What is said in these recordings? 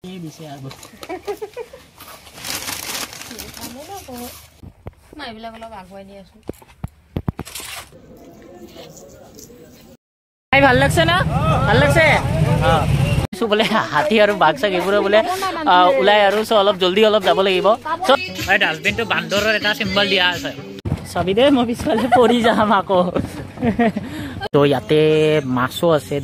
দিছে আগত মই এইবিলাক অলপ আগুৱাই দি আছো। ভাল লাগছে না? ভাল লাগছে বোলে হাতী আৰু বাঘ চাগ এইবোৰে বোলে ওলাই আৰু অলপ জলদি অলপ যাব লাগিব। ডাষ্টবিনটো বান্দৰৰ এটা চিম্বল দিয়া আছে। চাবি দে মই পিছফালে পৰি যাম আকৌ। তো ইয়াতে মাছো আছে।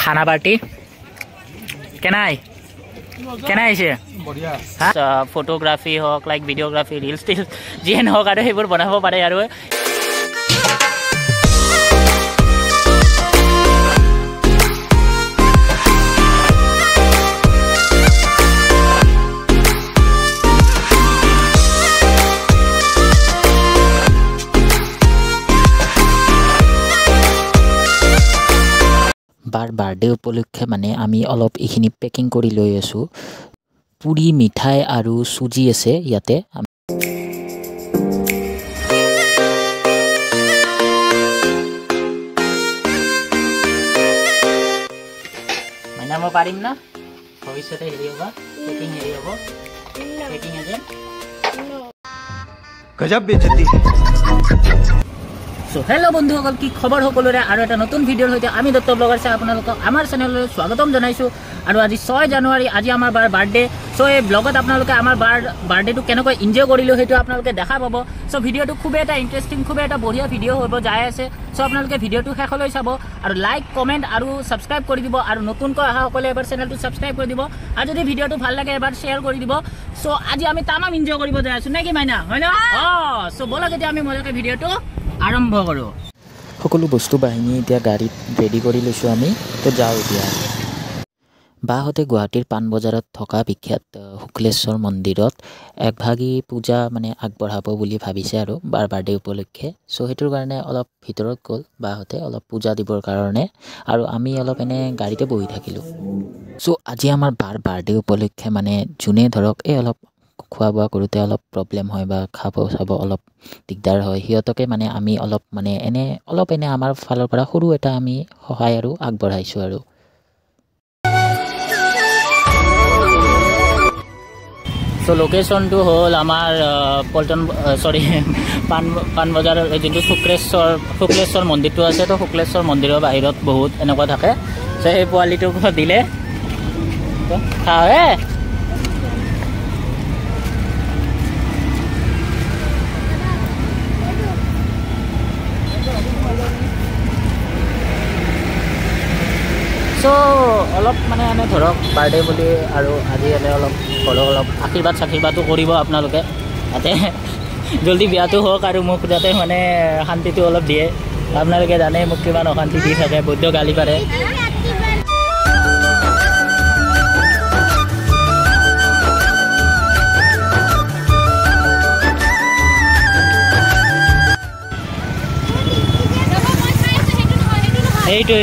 খানা পাৰ্টি কেনাই আহিছে ফটোগ্ৰাফি হওক লাইক ভিডিঅ'গ্ৰাফি ৰিলছ টিলছ যিয়ে নহওক আৰু সেইবোৰ বনাব পাৰে আৰু বাৰ বাৰ্থডে উপলক্ষে মানে আমি অলপ এইখিনি পেকিং কৰি লৈ আছোঁ। পুৰি মিঠাই আৰু চুজি আছে ইয়াতে। মানে মই পাৰিম না ভৱিষ্যতে হেৰি হ'ব পেকিং এজেণ্ট। গজব বেজতি। সো হেল্ল' বন্ধুসকল, কি খবৰ সকলোৰে? আৰু এটা নতুন ভিডিঅ'ৰ সৈতে আমি দত্ত ব্লগাৰ চাই আপোনালোকক আমাৰ চেনেললৈ স্বাগতম জনাইছোঁ। আৰু আজি 6 জানুৱাৰী, আজি আমাৰ বাৰ বাৰ্থডে। চ' এই ব্লগত আপোনালোকে আমাৰ বাৰ্থডেটো কেনেকৈ এনজয় কৰিলোঁ সেইটো আপোনালোকে দেখা পাব। চ' ভিডিঅ'টো খুবেই এটা ইণ্টাৰেষ্টিং, খুবেই এটা বঢ়িয়া ভিডিঅ' হ'ব যাই আছে। চ' আপোনালোকে ভিডিঅ'টো শেষলৈ চাব আৰু লাইক কমেণ্ট আৰু ছাবস্ক্ৰাইব কৰি দিব। আৰু নতুনকৈ অহাসকলে এবাৰ চেনেলটো ছাবস্ক্ৰাইব কৰি দিব। আৰু যদি ভিডিঅ'টো ভাল লাগে এবাৰ শ্বেয়াৰ কৰি দিব। চ' আজি আমি তামাম এনজয় কৰিব যাই আছোঁ নে কি মাইনা, হয় ন? চ' ব'লক এতিয়া আমি মজাকৈ ভিডিঅ'টো আৰম্ভ কৰোঁ। সকলো বস্তু বাহিনী এতিয়া গাড়ীত ৰেডি কৰি লৈছোঁ আমি। তো যাওঁ এতিয়া। বাহঁতে গুৱাহাটীৰ পাণবজাৰত থকা বিখ্যাত শুক্লেশ্বৰ মন্দিৰত একভাগী পূজা মানে আগবঢ়াব বুলি ভাবিছে আৰু বাৰ বাৰ্থডে উপলক্ষে। চ' সেইটোৰ কাৰণে অলপ ভিতৰত গ'ল বাহঁতে অলপ পূজা দিবৰ কাৰণে, আৰু আমি অলপ এনে গাড়ীতে বহি থাকিলোঁ। চ' আজি আমাৰ বাৰ বাৰ্থডে উপলক্ষে মানে যোনে ধৰক এই অলপ খোৱা বোৱা কৰোঁতে অলপ প্ৰব্লেম হয় বা খাব চাব অলপ দিগদাৰ হয়, সিহঁতকে মানে আমি অলপ মানে এনে আমাৰ ফালৰ পৰা সৰু এটা আমি সহায় আৰু আগবঢ়াইছোঁ আৰু। চ' লোকেশ্যনটো হ'ল আমাৰ পাণবজাৰৰ যোনটো শুক্লেশ্বৰ মন্দিৰটো আছে। তো শুক্লেশ্বৰ মন্দিৰৰ বাহিৰত বহুত এনেকুৱা থাকে। চ' সেই পোৱালিটোক দিলে খাওঁহে। চ' অলপ মানে এনে ধৰক বাৰ্থডে বুলি আৰু আজি এনে অলপ ঘৰত অলপ আশীৰ্বাদো কৰিব আপোনালোকে, যাতে জল্দি বিয়াটো হওক আৰু মোক যাতে মানে শান্তিটো অলপ দিয়ে। আপোনালোকে জানে মোক কিমান অশান্তি দি থাকে, বৈদ্য গালি পাৰে। এইটো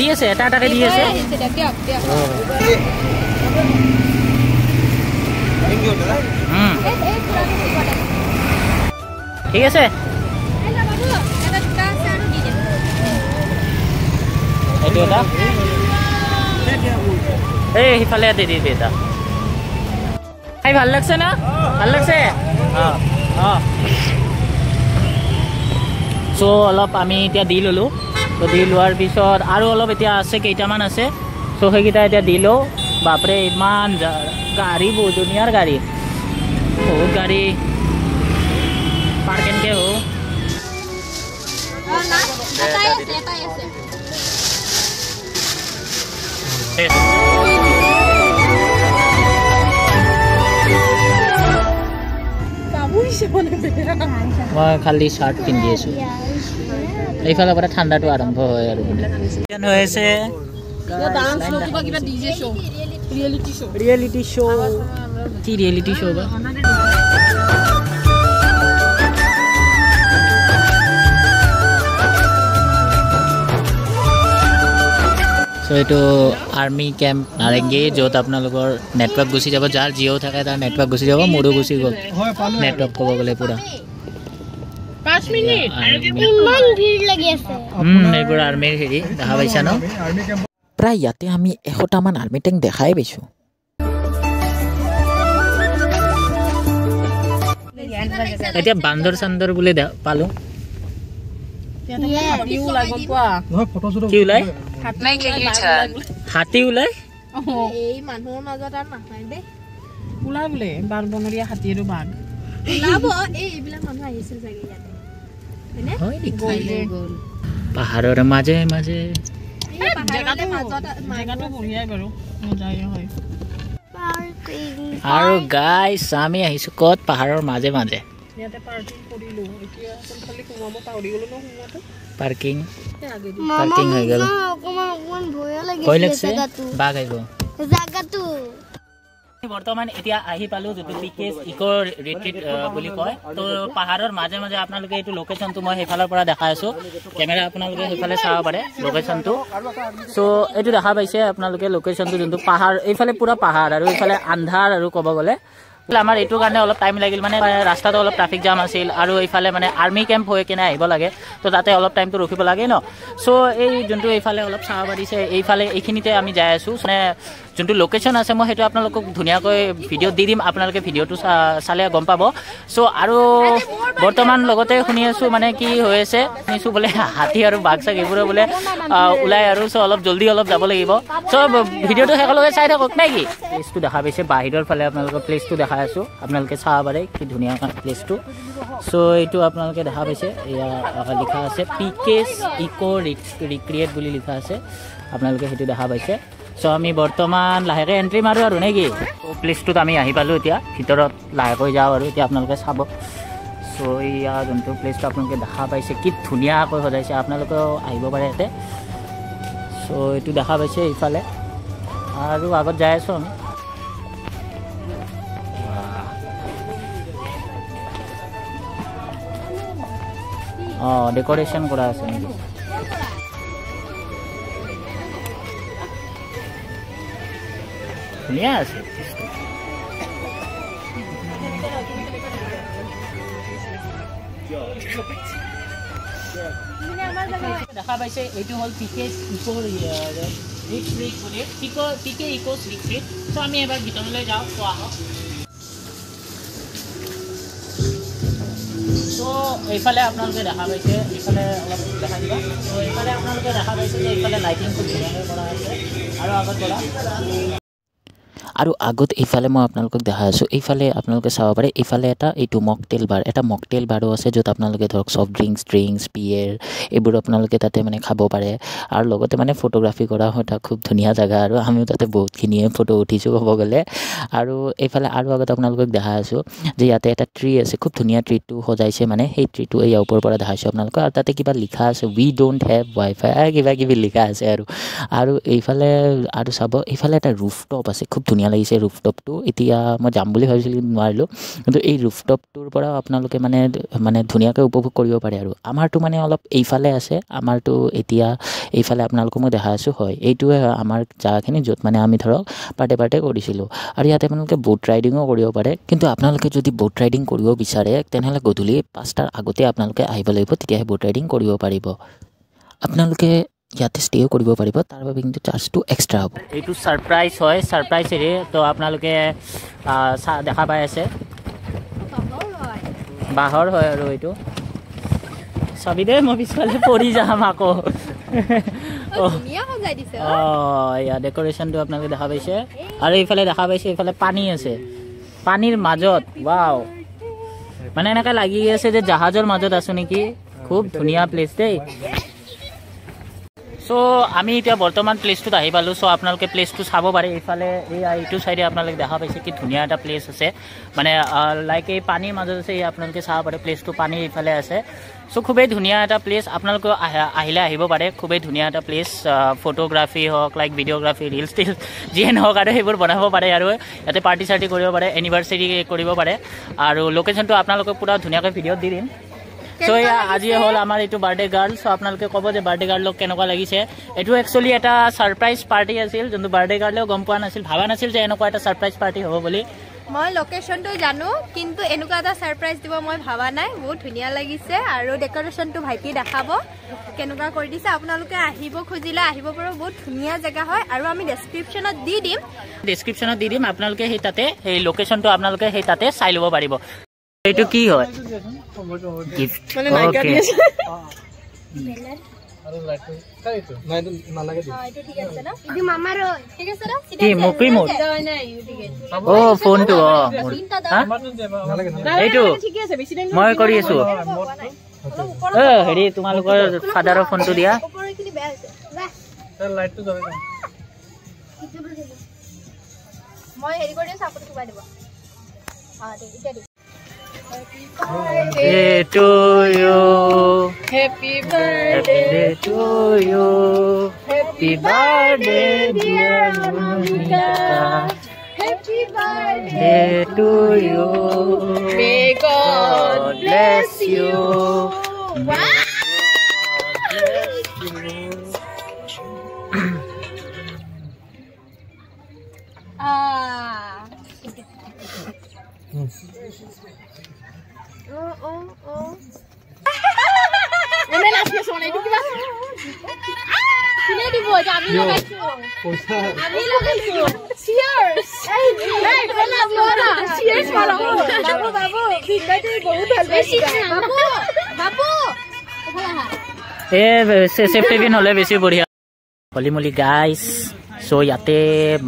দি আছে এটা এটাকে দি আছে। ঠিক আছে, এইটো এটা এই সিফালে দি দিবি এটা। খাই ভাল লাগছে না? ভাল লাগছে। চ' অলপ আমি এতিয়া দি ল'লোঁ। তো দি লোৱাৰ পিছত আৰু অলপ এতিয়া আছে, কেইটামান আছে। চ' সেইকেইটা এতিয়া দি লওঁ। বাপৰে ইমান গাড়ী, বহুত ধুনীয়াৰ গাড়ী, বহুত গাড়ী পাৰ কেনেকৈ হওঁ। মই খালি চাৰ্ট পিন্ধি আছোঁ। এইফালৰ পৰা ঠাণ্ডাটো আৰম্ভ হয় আৰু হৈ আছে। ৰিয়েলিটি শ্ব' কি ৰিয়েলিটি শ্ব' বা? সো এইটো আৰ্মি কেম্প নাৰেংগী য'ত আপোনালোকৰ নেটৱৰ্ক গুচি যাব যাৰ জিঅ' থাকে তাৰ নেটৱৰ্ক গুচি যাব মোৰো গুচি গ'ল নেটৱৰ্ক ক'ব গ'লে পুৰা 5 মিনিট ইমান ভিৰ লাগি আছে এইবোৰ আৰ্মিৰ হেৰি দেখা পাইছা ন প্ৰায় ইয়াতে আমি 100টামান আৰ্মি টেংক দেখাই পাইছোঁ এতিয়া বান্দৰ চান্দৰ বুলি পালোঁ কি ওলাই হাতী ওলাই এই মানুহৰ মাজত আৰু নাখায় দেই ওলা বোলে বাঘ বনৰীয়া হাতী আৰু বাঘ ওলাব এইবিলাক মানুহ আহিছিল চাগে ইয়াতে হয় পাহাৰৰ মাজে মাজে জেগাটো বঢ়িয়াই বাৰু মজাই হয় আৰু গাইছ আমি আহিছোঁ ক'ত পাহাৰৰ মাজে মাজে ইয়াতে পাৰ্কিং কৰিলোঁ এতিয়া কোনফালে সোমাব পাহৰি গ'লো ন সোমোৱাটো পাৰ্কিং হৈ গ'ল অকমান ভয় কৈ লাগিছে লাগছে বাঘ আহিব জাগাটো বৰ্তমান এতিয়া আহি পালোঁ যিটো পিকেছ ইক' ৰিট্ৰিট বুলি কয় তো পাহাৰৰ মাজে মাজে আপোনালোকে এইটো লোকেশ্যনটো মই সেইফালৰ পৰা দেখাই আছোঁ কেমেৰা আপোনালোকে সেইফালে চাব পাৰে লোকেশ্যনটো চ' এইটো দেখা পাইছে আপোনালোকে লোকেশ্যনটো যোনটো পাহাৰ এইফালে পুৰা পাহাৰ আৰু এইফালে আন্ধাৰ আৰু ক'ব গ'লে আমাৰ এইটোৰ কাৰণে অলপ টাইম লাগিল মানে ৰাস্তাটো অলপ ট্ৰাফিক জাম আছিল আৰু এইফালে মানে আৰ্মি কেম্প হৈ কিনে আহিব লাগে তো তাতে অলপ টাইমটো ৰখিব লাগে ন চ' এই যোনটো এইফালে অলপ চাব পাৰিছে এইফালে এইখিনিতে আমি যাই আছোঁ মানে যোনটো লোকেশ্যন আছে মই সেইটো আপোনালোকক ধুনীয়াকৈ ভিডিঅ'ত দি দিম আপোনালোকে ভিডিঅ'টো চালে গম পাব চ' আৰু বৰ্তমান লগতে শুনি আছোঁ মানে কি হৈ আছে শুনিছোঁ বোলে হাতী আৰু বাঘ চাঘ এইবোৰে বোলে ওলাই আৰু চ' অলপ জল্দি অলপ যাব লাগিব চ' ভিডিঅ'টো শেষলৈকে চাই থাকক নে কি প্লেচটো দেখা পাইছে বাহিৰৰ ফালে আপোনালোকৰ প্লেচটো দেখাই আছোঁ আপোনালোকে চাব পাৰে কি ধুনীয়া প্লেচটো চ' এইটো আপোনালোকে দেখা পাইছে এয়া লিখা আছে পিকেছ ইক' ৰিক্ৰিয়েট বুলি লিখা আছে আপোনালোকে সেইটো দেখা পাইছে চ' আমি বৰ্তমান লাহেকৈ এণ্ট্ৰি মাৰোঁ আৰু নে কি প্লেচটোত আমি আহি পালোঁ এতিয়া ভিতৰত লাহেকৈ যাওঁ আৰু এতিয়া আপোনালোকে চাব চ' এয়া যোনটো প্লেচটো আপোনালোকে দেখা পাইছে কি ধুনীয়াকৈ সজাইছে আপোনালোকেও আহিব পাৰে ইয়াতে চ' এইটো দেখা পাইছে ইফালে আৰু আগত যাই আছোঁ আমি অঁ ডেক'ৰেশ্যন কৰা আছে নেকি ধুনীয়া আছে দেখা পাইছে এইটো হ'ল পিকেছ ইক' ৰিট্ৰিট বুলি পিকে ইক' ৰিট্ৰিট চ' আমি এবাৰ ভিতৰলৈ যাওঁ চোৱা হওক চ' এইফালে আপোনালোকে দেখা পাইছে এইফালে অলপ দেখা দিবা চ' এইফালে আপোনালোকে দেখা পাইছে যে এইফালে লাইটিং খুব ধুনীয়াকৈ কৰা আছে আৰু আগত বলা আৰু আগত এইফালে মই আপোনালোকক দেখাই আছোঁ এইফালে আপোনালোকে চাব পাৰে এইফালে এইটো মকটেইল বাৰো আছে য'ত আপোনালোকে ধৰক ছফ্ট ড্ৰিংকছ বিয়েৰ এইবোৰ আপোনালোকে তাতে মানে খাব পাৰে আৰু লগতে মানে ফটোগ্ৰাফী কৰা হয় তাত খুব ধুনীয়া জেগা আৰু আমিও তাতে বহুতখিনিয়ে ফটো উঠিছোঁ ক'ব গ'লে আৰু এইফালে আৰু আগত আপোনালোকক দেখাই আছোঁ যে ইয়াতে এটা ট্ৰী আছে খুব ধুনীয়া ট্ৰীটো সজাইছে মানে সেই ট্ৰীটো এই ওপৰৰ পৰা দেখাইছোঁ আপোনালোকক আৰু তাতে কিবা লিখা আছে উই ডোণ্ট হেভ ৱাইফাই কিবা কিবি লিখা আছে আৰু এইফালে আৰু চাব এইফালে এটা ৰুফটপ আছে খুব ধুনীয়া লাগিছে ৰুফটপটো এতিয়া মই যাম বুলি ভাবিছিলোঁ নোৱাৰিলোঁ কিন্তু এই ৰুফটপটোৰ পৰা আপোনালোকে মানে ধুনীয়াকৈ উপভোগ কৰিব পাৰে আৰু আমাৰতো মানে অলপ এইফালে আছে আমাৰতো এতিয়া এইফালে আপোনালোকক মই দেখাই আছোঁ হয় এইটোৱে আমাৰ জেগাখিনি য'ত মানে আমি ধৰক পাৰ্টে কৰিছিলোঁ আৰু ইয়াতে আপোনালোকে বোট ৰাইডিঙো কৰিব পাৰে কিন্তু আপোনালোকে যদি বোট ৰাইডিং কৰিব বিচাৰে তেনেহ'লে গধূলি 5টাৰ আগতে আপোনালোকে আহিব লাগিব তেতিয়াহে বোট ৰাইডিং কৰিব পাৰিব আপোনালোকে ইয়াতে ষ্টেও কৰিব পাৰিব তাৰ বাবে কিন্তু চাৰ্জটো এক্সট্ৰা হ'ব এইটো ছাৰপ্ৰাইজ হয় ছাৰপ্ৰাইজ এৰি তো আপোনালোকে দেখা পাই আছে বাঁহৰ হয় আৰু এইটো চাবি দেই মই পিছফালে পৰি যাম আকৌ এয়া ডেক'ৰেশ্যনটো আপোনালোকে দেখা পাইছে আৰু এইফালে দেখা পাইছে এইফালে পানী আছে পানীৰ মাজত ৱাও মানে এনেকৈ লাগি আছে যে জাহাজৰ মাজত আছোঁ নেকি খুব ধুনীয়া প্লেচ দেই চ' আমি এতিয়া বৰ্তমান প্লেচটোত আহি পালোঁ চ' আপোনালোকে প্লেচটো চাব পাৰে এইফালে এইটো চাইডে আপোনালোকে দেখা পাইছে কি ধুনীয়া এটা প্লেচ আছে মানে লাইক এই পানীৰ মাজত আছে আপোনালোকে চাব পাৰে প্লেচটো পানী এইফালে আছে চ' খুবেই ধুনীয়া এটা প্লেচ আপোনালোকে আহিলে আহিব পাৰে খুবেই ধুনীয়া এটা প্লেচ ফটোগ্ৰাফী হওক লাইক ভিডিঅ'গ্ৰাফী ৰিলছ টিলছ যিয়ে নহওক আৰু সেইবোৰ বনাব পাৰে আৰু ইয়াতে পাৰ্টি চাৰ্টি কৰিব পাৰে এনিভাৰ্চেৰী কৰিব পাৰে আৰু লোকেশ্যনটো আপোনালোকে পূৰা ধুনীয়াকৈ ভিডিঅ'ত দি দিম সো আজি হ'ল আমাৰ এইটো বাৰ্থডে গাৰ্ল সো আপোনালোকে ক'ব যে বাৰ্থডে গাৰ্লক কেনেকুৱা লাগিছে এইটো একচুয়ালি এটা সাৰপ্ৰাইজ পাৰ্টি আছিল যোনটো বাৰ্থডে গাৰ্লেও গম পোৱা নাছিল ভাবা নাছিল যে এনেকুৱা এটা সাৰপ্ৰাইজ পাৰ্টি হ'ব বুলি মই লোকেশনটো জানো কিন্তু এনেকুৱা এটা সাৰপ্ৰাইজ দিব মই ভাবা নাই বহুত ধুনিয়া লাগিছে আৰু ডেকোৰেশনটো ভাইটি দেখাব কেনেকুৱা কৰি দিছে আপোনালোকে আহিব খুজিলে আহিব পাৰো বহুত ধুনিয়া জায়গা হয় আৰু আমি ডেসক্ৰিপচনত দি দিম আপোনালোকে সেই তাতে এই লোকেশনটো আপোনালোকে সেই তাতে চাই ল'ব পাৰিব এইটো কি হয় গিফট মানে নাইকা দি আছে আৰু লাইটটো কাইটো নাই নালাগে দি ঠিক আছে না ইদি মামাৰ ঠিক আছে না কি মুকি মোড ও ফোনটো এইটো ঠিক আছে বেছি দিন মই কৰি আছো হেৰি তোমালোকৰ ফাদাৰৰ ফোনটো দিয়া ওপৰখিনি বেয়া হৈছে তাৰ লাইটটো জ্বলাই দাও মই হেৰি কৰি আছো আপুনি কুবাই দিব ঠিক আছে Happy to you. Happy birthday Happy to you. Happy birthday, dear Monica. Happy birthday Happy to you. May God bless you. এনে লাস্ট সোনে এইটো কিবা কিনে দিব যে আমি লগাইছো পইচা আমি লগাইছো চিয়ার্স এই কোন আপনারা চিয়ার্স মারো বাবু বিগবাইতে বহুত ভাল বেশি বাবু সেফটি পিন হলে বেছি বঢ়িয়া হলিমলি গাইস সো ইয়াতে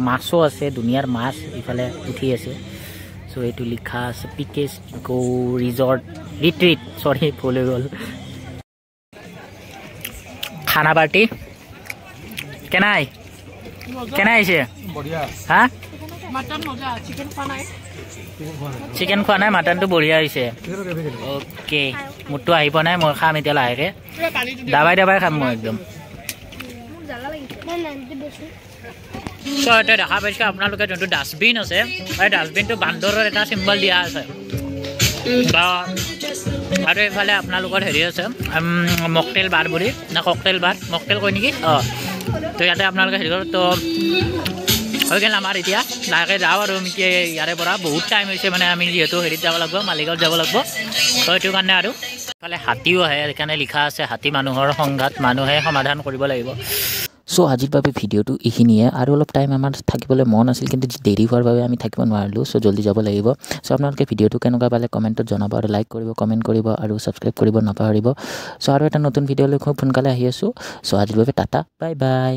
মাছো আছে দুনিয়াৰ মাছ ইফালে উঠি আছে সো এইটো লিখা আছে পিকেস গো ৰিজৰ্ট ৰিট্ৰিট সৰি ভুল হৈ গ'ল খানা পাৰ্টি কেনাই আহিছে বঢ়িয়া হা মটন মজা চিকেন খোৱা নাই চিকেন খোৱা নাই মাটনটো বঢ়িয়া হৈছে অ'কে মোৰটো আহিব নাই মই খাম এতিয়া লাহেকে দাবাই খাম মই একদম এতিয়া দেখা পাইছে আপোনালোকে যোনটো ডাষ্টবিন আছে এই ডাষ্টবিনটো বান্দৰৰ এটা চিম্বল দিয়া আছে আৰু এইফালে আপোনালোকৰ হেৰি আছে মকটেল বাৰ বুলি না ককটেল বাৰ মকটেল কয় নেকি তো ইয়াতে আপোনালোকে হেৰি কৰোঁ তো হৈ গ'ল আমাৰ এতিয়া লাহেকৈ যাওঁ আৰু আমি ইয়াৰে পৰা বহুত টাইম হৈছে মানে আমি যিহেতু হেৰিত যাব লাগিব মালিগাঁৱত যাব লাগিব তো সেইটো কাৰণে আৰু ইফালে হাতীও আহে সেইকাৰণে লিখা আছে হাতী মানুহৰ সংঘাত মানুহে সমাধান কৰিব লাগিব সো আজিৰ বাবে ভিডিঅ'টো এইখিনিয়ে আৰু অলপ টাইম আমাৰ থাকিবলৈ মন আছিল কিন্তু দেৰি হোৱাৰ বাবে আমি থাকিব নোৱাৰিলোঁ সো জলদি যাব লাগিব সো আপোনালোকে ভিডিঅ'টো কেনেকুৱা পালে কমেণ্টত জনাব আৰু লাইক কৰিব কমেণ্ট কৰিব আৰু ছাবস্ক্ৰাইব কৰিব নাপাহৰিব সো আৰু এটা নতুন ভিডিঅ'লৈ খুব সোনকালে আহি আছোঁ সো আজিৰ বাবে টাটা বাই বাই